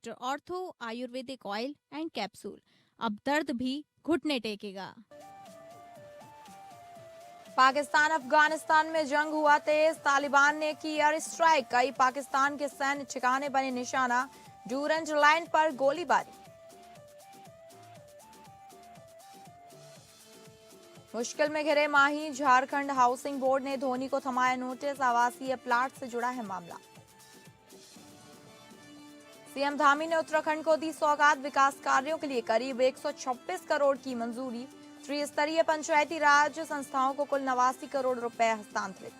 Doctor ortho Ayurvedic oil and capsule. अब दर्द भी घुटने टेकेगा। पाकिस्तान अफगानिस्तान में जंग हुआ तेज, तालिबान ने की एयर स्ट्राइक, कई पाकिस्तान के सैन्य ठिकाने बने निशाना, डूरेंट लाइन पर गोलीबारी। मुश्किल में घिरे माही, झारखंड हाउसिंग बोर्ड ने धोनी को थमाया नोटिस, आवासीय प्लाट से जुड़ा है मामला। सीएम धामी ने उत्तराखंड को दी सौगात, विकास कार्यों के लिए करीब 126 करोड़ की मंजूरी, त्रिस्तरीय पंचायती राज संस्थाओं को कुल 89 करोड़ रुपए हस्तांतरित।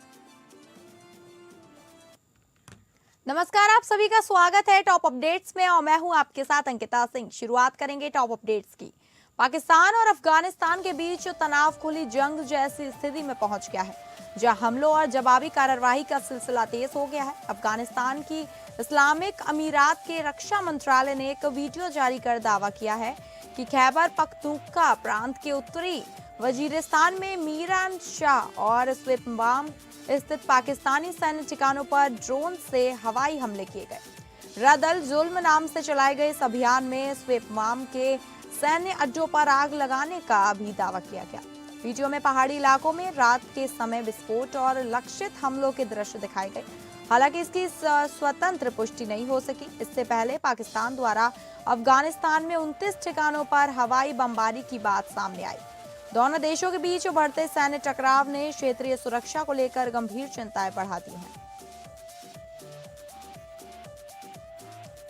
नमस्कार, आप सभी का स्वागत है टॉप अपडेट्स में और मैं हूं आपके साथ अंकिता सिंह। शुरुआत करेंगे टॉप अपडेट्स की। पाकिस्तान और अफगानिस्तान के बीच तनाव खुली जंग जैसी स्थिति में पहुंच गया है, जहां हमलों और जवाबी कार्रवाई का सिलसिला तेज हो गया है। अफगानिस्तान की इस्लामिक अमीरात के रक्षा मंत्रालय ने एक वीडियो जारी कर दावा किया है कि खैबर पख्तूनख्वा प्रांत के उत्तरी वजीरिस्तान में मीरान शाह और स्वेतबाम स्थित पाकिस्तानी सैन्य ठिकानों पर ड्रोन से हवाई हमले किए गए। रदल जुल्म नाम से चलाए गए इस अभियान में स्वेतबाम के सैन्य अड्डों पर आग लगाने का भी दावा किया गया। वीडियो में पहाड़ी इलाकों में रात के समय विस्फोट और लक्षित हमलों के दृश्य दिखाए गए। हालांकि इसकी स्वतंत्र पुष्टि नहीं हो सकी। इससे पहले पाकिस्तान द्वारा अफगानिस्तान में 29 ठिकानों पर हवाई बमबारी की बात सामने आई। दोनों देशों के बीच बढ़ते सैन्य टकराव ने क्षेत्रीय सुरक्षा को लेकर गंभीर चिंताएं बढ़ा दी हैं।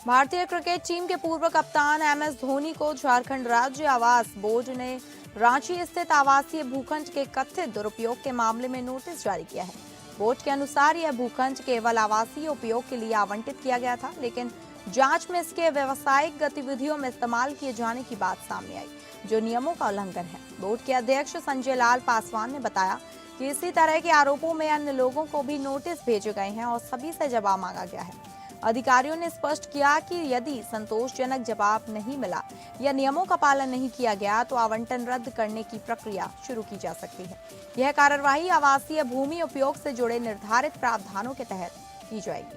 भारतीय क्रिकेट टीम के पूर्व कप्तान एमएस धोनी को झारखंड राज्य आवास बोर्ड ने रांची स्थित आवासीय भूखंड के कथित दुरुपयोग के मामले में नोटिस जारी किया है। बोर्ड के अनुसार यह भूखंड केवल आवासीय उपयोग के लिए आवंटित किया गया था, लेकिन जांच में इसके व्यावसायिक गतिविधियों में इस्तेमाल किए जाने की बात सामने आई, जो नियमों का उल्लंघन है। बोर्ड के अध्यक्ष संजय लाल पासवान ने बताया कि इसी तरह के आरोपों में अन्य लोगों को भी नोटिस भेजे गए हैं और सभी से जवाब मांगा गया है। अधिकारियों ने स्पष्ट किया कि यदि संतोषजनक जवाब नहीं मिला या नियमों का पालन नहीं किया गया तो आवंटन रद्द करने की प्रक्रिया शुरू की जा सकती है। यह कार्यवाही आवासीय भूमि उपयोग से जुड़े निर्धारित प्रावधानों के तहत की जाएगी।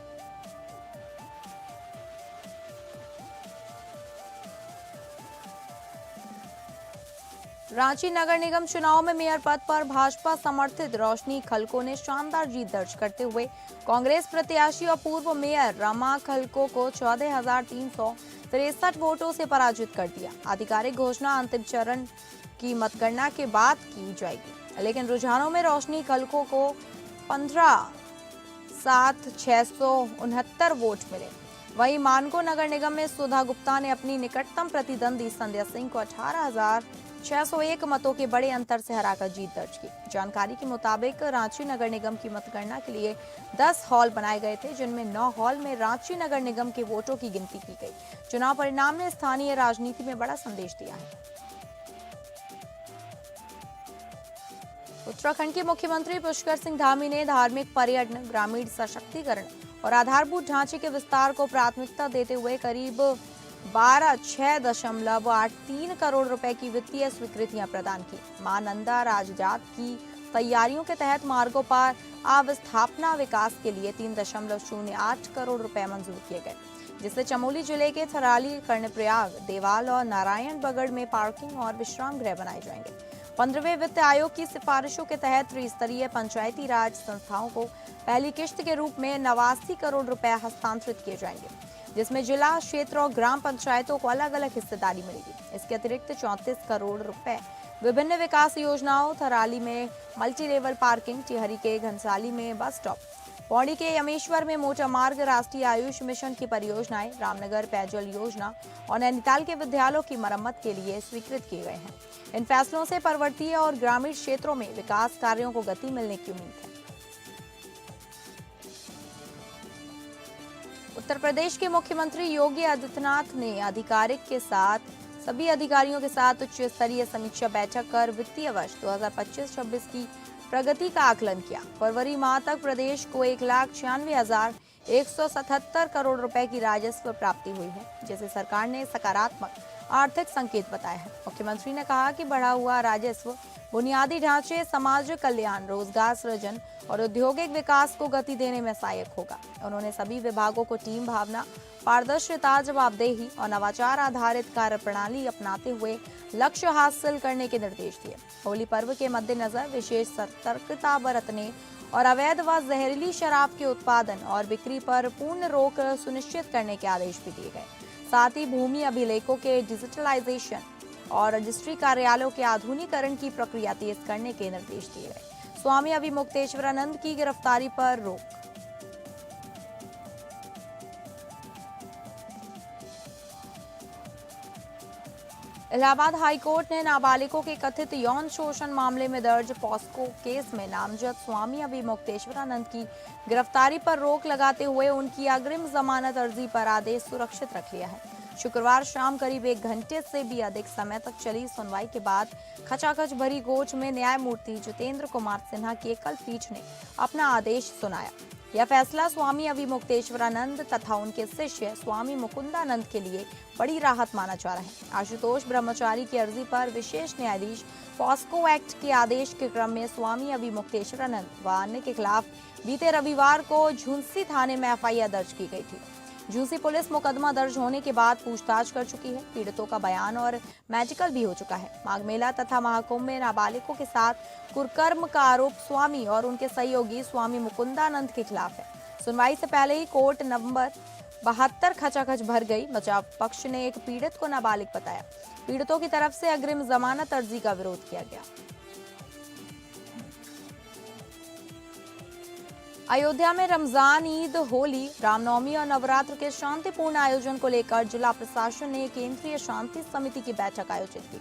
रांची नगर निगम चुनाव में मेयर पद पर भाजपा समर्थित रोशनी खलको ने शानदार जीत दर्ज करते हुए कांग्रेस प्रत्याशी और पूर्व मेयर रमा खलको को 14,363 वोटों से पराजित कर दिया। आधिकारिक घोषणा अंतिम चरण की मतगणना के बाद की जाएगी, लेकिन रुझानों में रोशनी खलको को 15,669 वोट मिले। वहीं मानको नगर निगम में सुधा गुप्ता ने अपनी निकटतम प्रतिद्वंदी संध्या सिंह को 18,601 मतों के बड़े अंतर से हराकर जीत दर्ज की। जानकारी के मुताबिक रांची नगर निगम की मतगणना के लिए 10 हॉल बनाए गए थे, जिनमें 9 हॉल में रांची नगर निगम के वोटों की गिनती की गई। चुनाव परिणाम ने स्थानीय राजनीति में बड़ा संदेश दिया है। उत्तराखंड के मुख्यमंत्री पुष्कर सिंह धामी ने धार्मिक पर्यटन, ग्रामीण सशक्तिकरण और आधारभूत ढांचे के विस्तार को प्राथमिकता देते हुए करीब 6.83 करोड़ रुपए की वित्तीय स्वीकृतियां प्रदान की। मां नंदा राजजात की तैयारियों के तहत मार्गों पर अवस्थापना विकास के लिए 3.08 करोड़ रुपए मंजूर किए गए, जिससे चमोली जिले के थराली, कर्णप्रयाग, देवाल और नारायणबगड़ में पार्किंग और विश्राम गृह बनाए जाएंगे। 15वें वित्त आयोग की सिफारिशों के तहत त्रिस्तरीय पंचायती राज संस्थाओं को पहली किश्त के रूप में 89 करोड़ रुपए हस्तांतरित किए जाएंगे, जिसमें जिला, क्षेत्र और ग्राम पंचायतों को अलग अलग हिस्सेदारी मिलेगी। इसके अतिरिक्त 34 करोड़ रुपए विभिन्न विकास योजनाओं, थराली में मल्टी लेवल पार्किंग, टिहरी के घनसाली में बस स्टॉप, पौड़ी के यमेश्वर में मोटर मार्ग, राष्ट्रीय आयुष मिशन की परियोजनाएं, रामनगर पेयजल योजना और नैनीताल के विद्यालयों की मरम्मत के लिए स्वीकृत किए गए हैं। इन फैसलों से पर्वतीय और ग्रामीण क्षेत्रों में विकास कार्यों को गति मिलने की उम्मीद है। उत्तर प्रदेश के मुख्यमंत्री योगी आदित्यनाथ ने सभी अधिकारियों के साथ उच्च स्तरीय समीक्षा बैठक कर वित्तीय वर्ष 2025-26 की प्रगति का आकलन किया। फरवरी माह तक प्रदेश को 1,96,177 करोड़ रुपए की राजस्व प्राप्ति हुई है, जिसे सरकार ने सकारात्मक आर्थिक संकेत बताया है। मुख्यमंत्री ने कहा कि बढ़ा हुआ राजस्व बुनियादी ढांचे, समाज कल्याण, रोजगार सृजन और औद्योगिक विकास को गति देने में सहायक होगा। उन्होंने सभी विभागों को टीम भावना, पारदर्शिता, जवाबदेही और नवाचार आधारित कार्य प्रणाली अपनाते हुए लक्ष्य हासिल करने के निर्देश दिए। होली पर्व के मद्देनजर विशेष सतर्कता बरतने और अवैध व जहरीली शराब के उत्पादन और बिक्री पर पूर्ण रोक सुनिश्चित करने के आदेश भी दिए गए। साथ ही भूमि अभिलेखों के डिजिटलाइजेशन और रजिस्ट्री कार्यालयों के आधुनिकीकरण की प्रक्रिया तेज करने के निर्देश दिए गए। स्वामी अभिमुक्तेश्वरानंद की गिरफ्तारी पर रोक। इलाहाबाद हाईकोर्ट ने नाबालिगों के कथित यौन शोषण मामले में दर्ज पॉस्को केस में नामजद स्वामी अभिमुक्तेश्वरानंद की गिरफ्तारी पर रोक लगाते हुए उनकी अग्रिम जमानत अर्जी पर आदेश सुरक्षित रख लिया है। शुक्रवार शाम करीब 1 घंटे से भी अधिक समय तक चली सुनवाई के बाद खचाखच भरी कोर्ट में न्यायमूर्ति जितेंद्र कुमार सिन्हा की एकल पीठ ने अपना आदेश सुनाया। यह फैसला स्वामी अभिमुक्तेश्वरानंद तथा उनके शिष्य स्वामी मुकुंदानंद के लिए बड़ी राहत माना जा रहा है। आशुतोष ब्रह्मचारी की अर्जी पर विशेष न्यायाधीश पॉस्को एक्ट के आदेश के क्रम में स्वामी अभिमुक्तेश्वरानंद व अन्य के खिलाफ बीते रविवार को झुंसी थाने में एफआईआर दर्ज की गई थी। झुंसी पुलिस मुकदमा दर्ज होने के बाद पूछताछ कर चुकी है। पीड़ितों का बयान और मेडिकल भी हो चुका है। माघ मेला तथा महाकुंभ में नाबालिगों के साथ कुकर्म का आरोप स्वामी और उनके सहयोगी स्वामी मुकुंदानंद के खिलाफ है। सुनवाई से पहले ही कोर्ट नंबर 72 खचाखच भर गई। बचाव पक्ष ने एक पीड़ित को नाबालिग बताया। पीड़ितों की तरफ से अग्रिम जमानत अर्जी का विरोध किया गया। अयोध्या में रमजान, ईद, होली, रामनवमी और नवरात्र के शांतिपूर्ण आयोजन को लेकर जिला प्रशासन ने केंद्रीय शांति समिति की बैठक आयोजित की।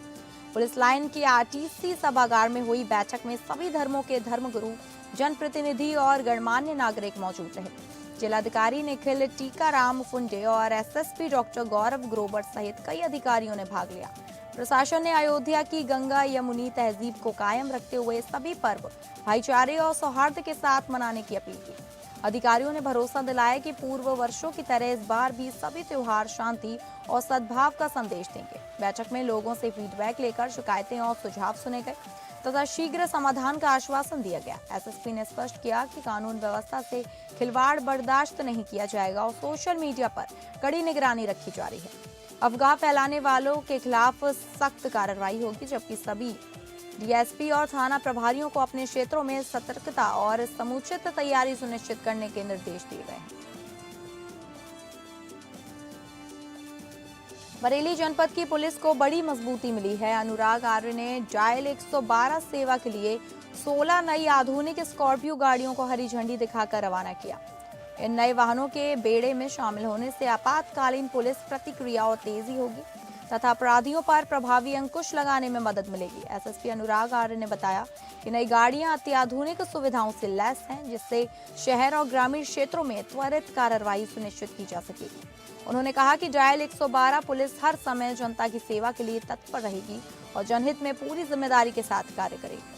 पुलिस लाइन के आरटीसी सभागार में हुई बैठक में सभी धर्मों के धर्मगुरु, जनप्रतिनिधि और गणमान्य नागरिक मौजूद रहे। जिलाधिकारी निखिल टीकाराम फुंडे और एसएसपी डॉक्टर गौरव ग्रोवर सहित कई अधिकारियों ने भाग लिया। प्रशासन ने अयोध्या की गंगा यमुनी तहजीब को कायम रखते हुए सभी पर्व भाईचारे और सौहार्द के साथ मनाने की अपील की। अधिकारियों ने भरोसा दिलाया कि पूर्व वर्षों की तरह इस बार भी सभी त्योहार शांति और सद्भाव का संदेश देंगे। बैठक में लोगों से फीडबैक लेकर शिकायतें और सुझाव सुने गए तथा शीघ्र समाधान का आश्वासन दिया गया। एसएसपी ने स्पष्ट किया कि कानून व्यवस्था से खिलवाड़ बर्दाश्त नहीं किया जाएगा और सोशल मीडिया पर कड़ी निगरानी रखी जा रही है। अफवाह फैलाने वालों के खिलाफ सख्त कार्रवाई होगी, जबकि सभी डीएसपी और थाना प्रभारियों को अपने क्षेत्रों में सतर्कता और समुचित तैयारी सुनिश्चित करने के निर्देश दिए गए हैं। बरेली जनपद की पुलिस को बड़ी मजबूती मिली है। अनुराग आर्य ने डायल 112 सेवा के लिए 16 नई आधुनिक स्कॉर्पियो गाड़ियों को हरी झंडी दिखाकर रवाना किया। इन नए वाहनों के बेड़े में शामिल होने से आपातकालीन पुलिस प्रतिक्रिया और तेजी होगी तथा अपराधियों पर प्रभावी अंकुश लगाने में मदद मिलेगी। एसएसपी अनुराग आर्य ने बताया कि नई गाड़ियां अत्याधुनिक सुविधाओं से लैस हैं, जिससे शहर और ग्रामीण क्षेत्रों में त्वरित कार्रवाई सुनिश्चित की जा सकेगी। उन्होंने कहा कि डायल 112 पुलिस हर समय जनता की सेवा के लिए तत्पर रहेगी और जनहित में पूरी जिम्मेदारी के साथ कार्य करेगी।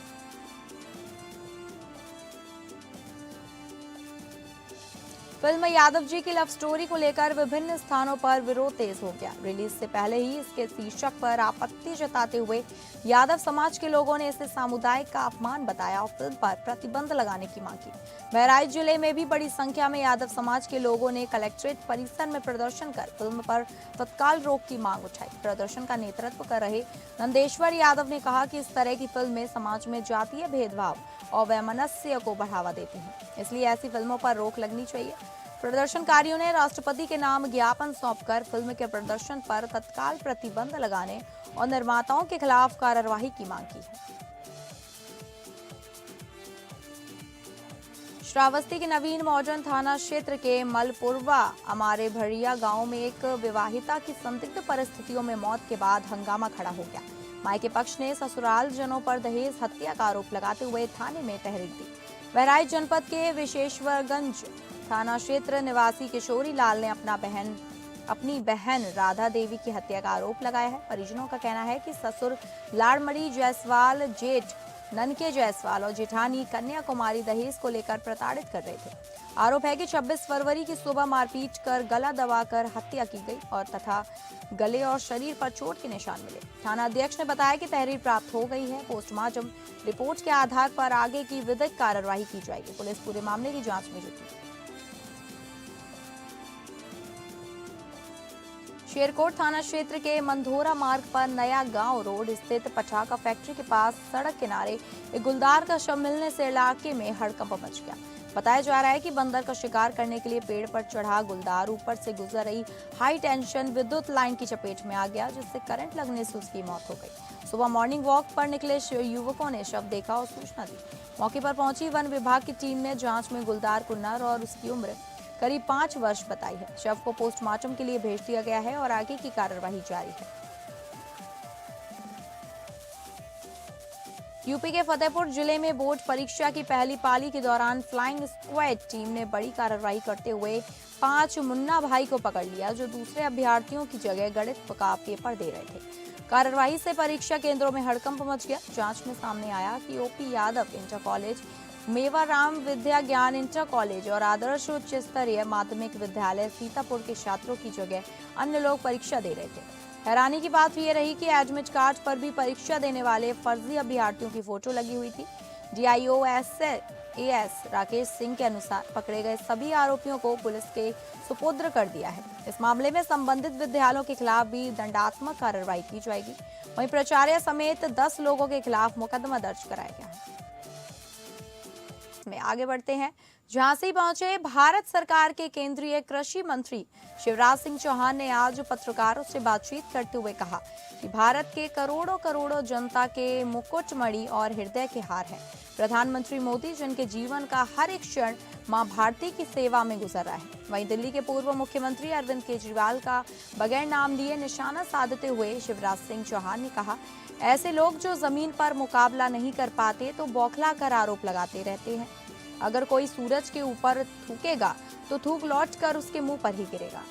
फिल्म यादव जी की लव स्टोरी को लेकर विभिन्न स्थानों पर विरोध तेज हो गया। रिलीज से पहले ही इसके शीर्षक पर आपत्ति जताते हुए यादव समाज के लोगों ने इसे सामुदायिक का अपमान बताया और फिल्म पर प्रतिबंध लगाने की मांग की। बहराइच जिले में भी बड़ी संख्या में यादव समाज के लोगों ने कलेक्ट्रेट परिसर में प्रदर्शन कर फिल्म पर तत्काल रोक की मांग उठाई। प्रदर्शन का नेतृत्व कर रहे नंदेश्वर यादव ने कहा कि इस तरह की फिल्में समाज में जातीय भेदभाव और वैमनस्य को बढ़ावा देती हैं, इसलिए ऐसी फिल्मों पर रोक लगनी चाहिए। प्रदर्शनकारियों ने राष्ट्रपति के नाम ज्ञापन सौंपकर फिल्म के प्रदर्शन पर तत्काल प्रतिबंध लगाने और निर्माताओं के खिलाफ कार्रवाई की मांग की है। श्रावस्ती के नवीन मौजन थाना क्षेत्र के मलपुरवा अमारे भरिया गांव में एक विवाहिता की संदिग्ध परिस्थितियों में मौत के बाद हंगामा खड़ा हो गया। मायके पक्ष ने ससुराल जनों पर दहेज हत्या का आरोप लगाते हुए थाने में तहरीर दी। बहराइच जनपद के विशेश्वरगंज थाना क्षेत्र निवासी किशोरी लाल ने अपनी बहन राधा देवी की हत्या का आरोप लगाया है। परिजनों का कहना है कि ससुर लाड़मणि जायसवाल, जेठ ननके जायसवाल और जेठानी कन्याकुमारी दहेज को लेकर प्रताड़ित कर रहे थे। आरोप है कि 26 फरवरी की सुबह मारपीट कर गला दबाकर हत्या की गई और तथा गले और शरीर पर चोट के निशान मिले। थाना अध्यक्ष ने बताया कि तहरीर प्राप्त हो गई है। पोस्टमार्टम रिपोर्ट के आधार पर आगे की विधिक कार्रवाई की जाएगी। पुलिस पूरे मामले की जांच में जुटी है। शेरकोट थाना क्षेत्र के मंधोरा मार्ग पर नया गांव रोड स्थित पटाखा फैक्ट्री के पास सड़क किनारे एक गुलदार का शव मिलने से इलाके में हड़कंप मच गया। बताया जा रहा है कि बंदर का शिकार करने के लिए पेड़ पर चढ़ा गुलदार ऊपर से गुजर रही हाई टेंशन विद्युत लाइन की चपेट में आ गया, जिससे करंट लगने से उसकी मौत हो गई। सुबह मॉर्निंग वॉक पर निकले युवकों ने शव देखा और सूचना दी। मौके पर पहुंची वन विभाग की टीम ने जांच में गुलदार को नर और उसकी उम्र करीब 5 वर्ष बताई है। शव को पोस्टमार्टम के लिए भेज दिया गया है और आगे की कार्रवाई जारी है। यूपी के फतेहपुर जिले में बोर्ड परीक्षा की पहली पाली के दौरान फ्लाइंग स्क्वाड टीम ने बड़ी कार्रवाई करते हुए 5 मुन्ना भाई को पकड़ लिया, जो दूसरे अभ्यर्थियों की जगह गणित का पेपर दे रहे थे। कार्रवाई से परीक्षा केंद्रों में हड़कंप मच गया। जांच में सामने आया कि OP Yadav inter college, Mewaram Vidya Gyan inter college और आदर्श उच्च स्तरीय माध्यमिक विद्यालय सीतापुर के छात्रों की जगह अन्य लोग परीक्षा दे रहे थे। हैरानी की बात यह रही कि एडमिट कार्ड पर भी परीक्षा देने वाले फर्जी अभ्यर्थियों की फोटो लगी हुई थी। डीआईओ एएस राकेश सिंह के अनुसार पकड़े गए सभी आरोपियों को पुलिस के सुपुर्द कर दिया है। इस मामले में संबंधित विद्यालयों के खिलाफ भी दंडात्मक कार्रवाई की जाएगी। वहीं प्राचार्य समेत 10 लोगों के खिलाफ मुकदमा दर्ज कराया गया है। में आगे बढ़ते हैं। झांसी पहुंचे भारत सरकार के केंद्रीय कृषि मंत्री शिवराज सिंह चौहान ने आज पत्रकारों से बातचीत करते हुए कहा कि भारत के करोड़ों जनता के मुकुटमणि और हृदय के हार है। प्रधानमंत्री मोदी जिनके जीवन का हर एक क्षण मां भारती की सेवा में गुजर रहा है। वहीं दिल्ली के पूर्व मुख्यमंत्री अरविंद केजरीवाल का बगैर नाम लिए निशाना साधते हुए शिवराज सिंह चौहान ने कहा, ऐसे लोग जो जमीन पर मुकाबला नहीं कर पाते तो बौखला कर आरोप लगाते रहते हैं। अगर कोई सूरज के ऊपर थूकेगा तो थूक लौट कर उसके मुंह पर ही गिरेगा।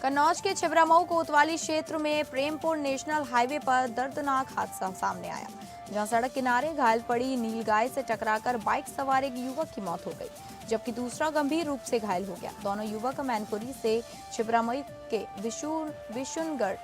कन्नौज के छिबरामऊ कोतवाली क्षेत्र में प्रेमपुर नेशनल हाईवे पर दर्दनाक हादसा सामने आया, जहां सड़क किनारे घायल पड़ी नीलगाय से टकराकर बाइक सवार एक युवक की मौत हो गई, जबकि दूसरा गंभीर रूप से घायल हो गया। दोनों युवक मैनपुरी से छिबरामऊ के विशुनगढ़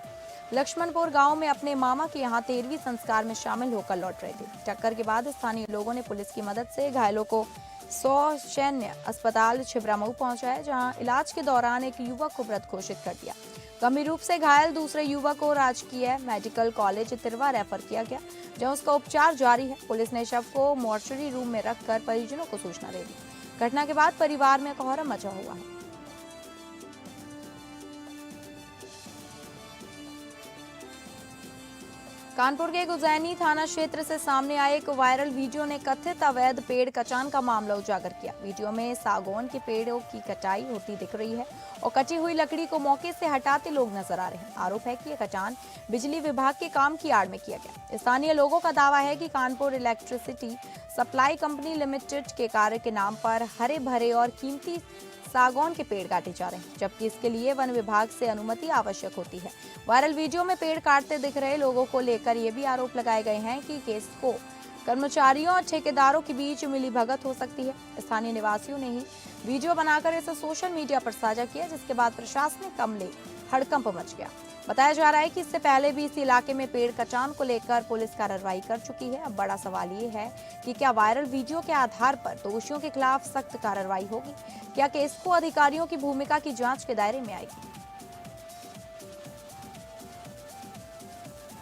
लक्ष्मणपुर गांव में अपने मामा के यहां 13वीं संस्कार में शामिल होकर लौट रहे थे। टक्कर के बाद स्थानीय लोगों ने पुलिस की मदद से घायलों को सैन्य अस्पताल छिबरामऊ पहुंचाया, जहां इलाज के दौरान एक युवक को मृत घोषित कर दिया। गंभीर रूप से घायल दूसरे युवक को राजकीय मेडिकल कॉलेज तिरवा रेफर किया गया, जहां उसका उपचार जारी है। पुलिस ने शव को मोर्चरी रूम में रखकर परिजनों को सूचना दे दी। घटना के बाद परिवार में कोहराम मचा हुआ है। कानपुर के गुजैनी थाना क्षेत्र से सामने आए एक वायरल वीडियो ने कथित अवैध पेड़ कटान का मामला उजागर किया। वीडियो में सागौन के पेड़ों की कटाई होती दिख रही है और कटी हुई लकड़ी को मौके से हटाते लोग नजर आ रहे हैं। आरोप है कि यह कटान बिजली विभाग के काम की आड़ में किया गया। स्थानीय लोगों का दावा है कि Kanpur electricity supply company limited के कार्य के नाम पर हरे भरे और कीमती सागौन के पेड़ काटे जा रहे हैं, जबकि इसके लिए वन विभाग से अनुमति आवश्यक होती है। वायरल वीडियो में पेड़ काटते दिख रहे लोगों को लेकर ये भी आरोप लगाए गए हैं कि केस को कर्मचारियों और ठेकेदारों के बीच मिलीभगत हो सकती है। स्थानीय निवासियों ने ही वीडियो बनाकर इसे सोशल मीडिया पर साझा किया, जिसके बाद प्रशासनिक अमले हड़कंप मच गया। बताया जा रहा है कि इससे पहले भी इस इलाके में पेड़ कटान को लेकर पुलिस कार्रवाई कर चुकी है। अब बड़ा सवाल ये है कि क्या वायरल वीडियो के आधार पर दोषियों के खिलाफ सख्त कार्रवाई होगी? क्या केस को अधिकारियों की भूमिका की जांच के दायरे में आएगी?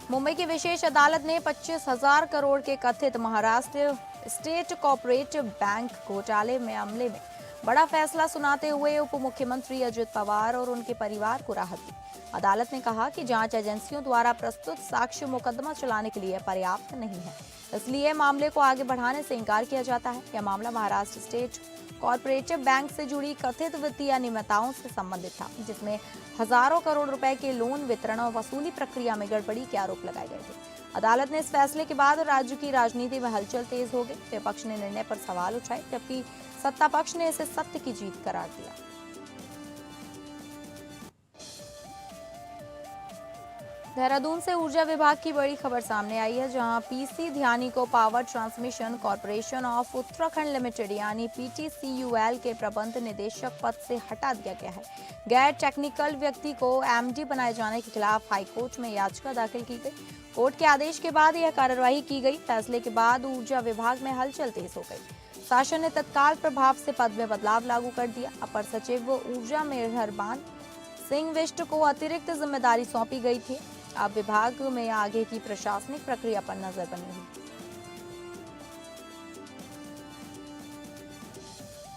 मुंबई की विशेष अदालत ने 25,000 करोड़ के कथित महाराष्ट्र स्टेट कोऑपरेटिव बैंक घोटाले मामले में बड़ा फैसला सुनाते हुए उप मुख्यमंत्री अजित पवार और उनके परिवार को राहत दी। अदालत ने कहा कि जांच एजेंसियों द्वारा प्रस्तुत साक्ष्य मुकदमा चलाने के लिए पर्याप्त नहीं है, इसलिए मामले को आगे बढ़ाने से इनकार किया जाता है। यह मामला महाराष्ट्र स्टेट कोऑपरेटिव बैंक से जुड़ी कथित वित्तीय अनियमितताओं से संबंधित था, जिसमें हजारों करोड़ रुपए के लोन वितरण और वसूली प्रक्रिया में गड़बड़ी के आरोप लगाए गए थे। अदालत ने इस फैसले के बाद राज्य की राजनीति में हलचल तेज हो गई। विपक्ष ने निर्णय पर सवाल उठाए, जबकि सत्ता पक्ष ने इसे सत्य की जीत करार दिया। देहरादून से ऊर्जा विभाग की बड़ी खबर सामने आई है, जहां पीसी ध्यानी को power transmission corporation of Uttarakhand limited यानी पीटीसीयूएल के प्रबंध निदेशक पद से हटा दिया गया है। गैर टेक्निकल व्यक्ति को एमडी बनाए जाने के खिलाफ हाईकोर्ट में याचिका दाखिल की गई। कोर्ट के आदेश के बाद यह कार्रवाई की गई। फैसले के बाद ऊर्जा विभाग में हलचल तेज हो गई। शासन ने तत्काल प्रभाव से पद में बदलाव लागू कर दिया। अपर सचिव ऊर्जा मेहरबान सिंह विष्ट को अतिरिक्त जिम्मेदारी सौंपी गई थी। अब विभाग में आगे की प्रशासनिक प्रक्रिया पर नजर बनी हुई।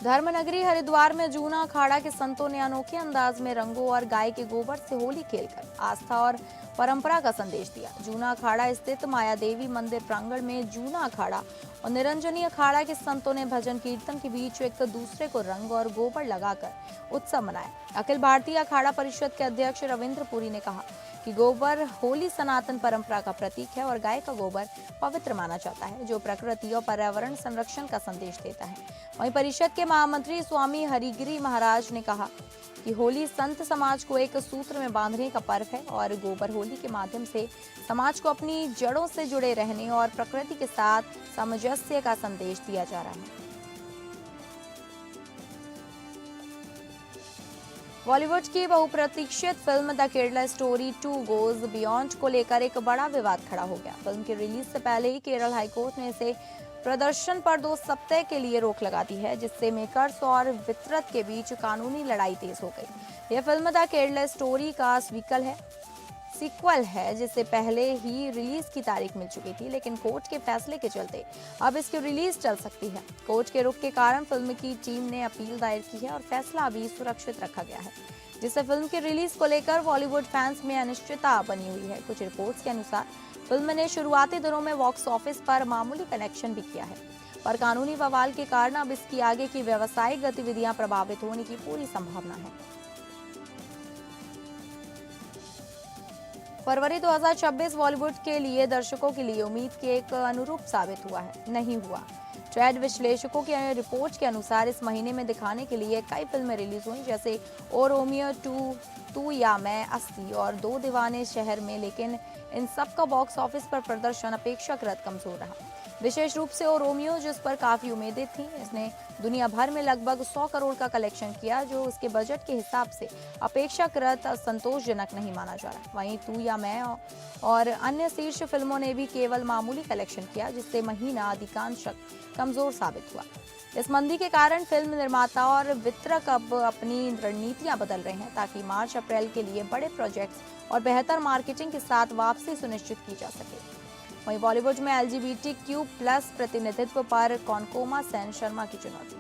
धर्मनगरी हरिद्वार में जूना अखाड़ा के संतों ने अनोखे अंदाज में रंगों और गाय के गोबर से होली खेलकर आस्था और परंपरा का संदेश दिया। जूना अखाड़ा स्थित माया देवी मंदिर प्रांगण में जूना अखाड़ा और निरंजनी अखाड़ा के संतों ने भजन कीर्तन के बीच एक दूसरे को रंग और गोबर लगाकर उत्सव मनाया। अखिल भारतीय अखाड़ा परिषद के अध्यक्ष रविंद्र पुरी ने कहा कि गोबर होली सनातन परंपरा का प्रतीक है और गाय का गोबर पवित्र माना जाता है, जो प्रकृति और पर्यावरण संरक्षण का संदेश देता है। वहीं परिषद के महामंत्री स्वामी हरिगिरी महाराज ने कहा कि होली संत समाज को एक सूत्र में बांधने का पर्व है और गोबर होली के माध्यम से समाज को अपनी जड़ों से जुड़े रहने और प्रकृति के साथ सामंजस्य का संदेश दिया जा रहा है। बॉलीवुड की बहुप्रतीक्षित film the Kerala story 2 goes beyond को लेकर एक बड़ा विवाद खड़ा हो गया। फिल्म की रिलीज से पहले ही केरल हाईकोर्ट ने इसे प्रदर्शन पर 2 सप्ताह के लिए रोक लगा दी है, जिससे मेकर्स और वितरक के बीच कानूनी लड़ाई तेज हो गई। यह फिल्म द केरला स्टोरी का सीक्वल है जिसे पहले ही रिलीज की तारीख मिल चुकी थी, लेकिन कोर्ट के फैसले के चलते अब इसकी रिलीज चल सकती है। कोर्ट के रुख के कारण फिल्म की टीम ने अपील दायर की है और फैसला अभी सुरक्षित रखा गया है, जिससे फिल्म की रिलीज को लेकर बॉलीवुड फैंस में अनिश्चितता बनी हुई है। कुछ रिपोर्ट्स के अनुसार फिल्म ने शुरुआती दिनों में बॉक्स ऑफिस पर मामूली कलेक्शन भी किया है, पर कानूनी बवाल के कारण अब इसकी आगे की व्यावसायिक गतिविधियां प्रभावित होने की पूरी संभावना है। फरवरी 2026 बॉलीवुड के लिए दर्शकों के लिए उम्मीद के एक अनुरूप साबित हुआ है, नहीं हुआ। ट्रेड विश्लेषकों की रिपोर्ट के अनुसार इस महीने में दिखाने के लिए कई फिल्में रिलीज हुई, जैसे ओ रोमियो 2, तू या मैं, अस्सी और 2 दीवाने शहर में, लेकिन इन सब का बॉक्स ऑफिस पर प्रदर्शन अपेक्षाकृत कमजोर रहा। विशेष रूप से ओ रोमियो, जिस पर काफी उम्मीदें थीं, इसने दुनिया भर में लगभग 100 करोड़ का कलेक्शन किया, जो उसके बजट के हिसाब से अपेक्षाकृत संतोषजनक नहीं माना जा रहा। वहीं तू या मैं और अन्य शीर्ष फिल्मों ने भी केवल मामूली कलेक्शन किया, जिससे महीना अधिकांशतः कमजोर साबित हुआ। इस मंदी के कारण फिल्म निर्माता और वितरक अब अपनी रणनीतियां बदल रहे हैं, ताकि मार्च अप्रैल के लिए बड़े प्रोजेक्ट्स और बेहतर मार्केटिंग के साथ वापसी सुनिश्चित की जा सके। वहीं बॉलीवुड में LGBTQ+ प्रतिनिधित्व पर कॉनकोमा सेन शर्मा की चुनौती।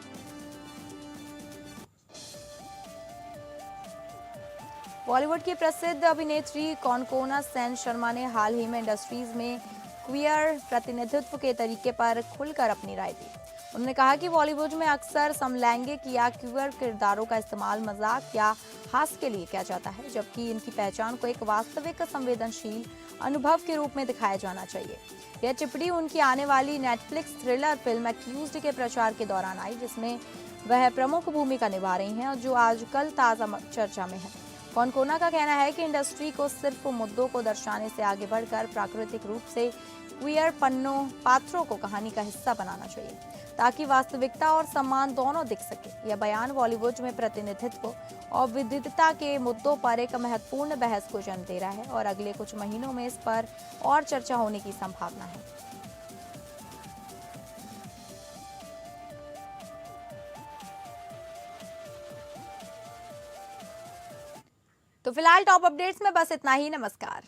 बॉलीवुड की प्रसिद्ध अभिनेत्री कॉनकोना सेन शर्मा ने हाल ही में इंडस्ट्रीज में क्वियर प्रतिनिधित्व के तरीके पर खुलकर अपनी राय दी। उन्होंने कहा कि बॉलीवुड में अक्सर समलैंगिक या क्वियर किरदारों का इस्तेमाल मजाक या हास्य के लिए किया जाता है, जबकि इनकी पहचान को एक वास्तविक संवेदनशील अनुभव के रूप में दिखाया जाना चाहिए। यह टिप्पणी उनकी आने वाली नेटफ्लिक्स थ्रिलर फिल्म एक्यूज्ड के प्रचार के दौरान आई, जिसमें वह प्रमुख भूमिका निभा रही हैं और जो आजकल ताज़ा चर्चा में है। कॉनकोना का कहना है कि इंडस्ट्री को सिर्फ मुद्दों को दर्शाने से आगे बढ़कर प्राकृतिक रूप से क्वियर पात्रों को कहानी का हिस्सा बनाना चाहिए, ताकि वास्तविकता और सम्मान दोनों दिख सके। यह बयान बॉलीवुड में प्रतिनिधित्व और विविधता के मुद्दों पर एक महत्वपूर्ण बहस को जन्म दे रहा है और अगले कुछ महीनों में इस पर और चर्चा होने की संभावना है। तो फिलहाल टॉप अपडेट्स में बस इतना ही। नमस्कार।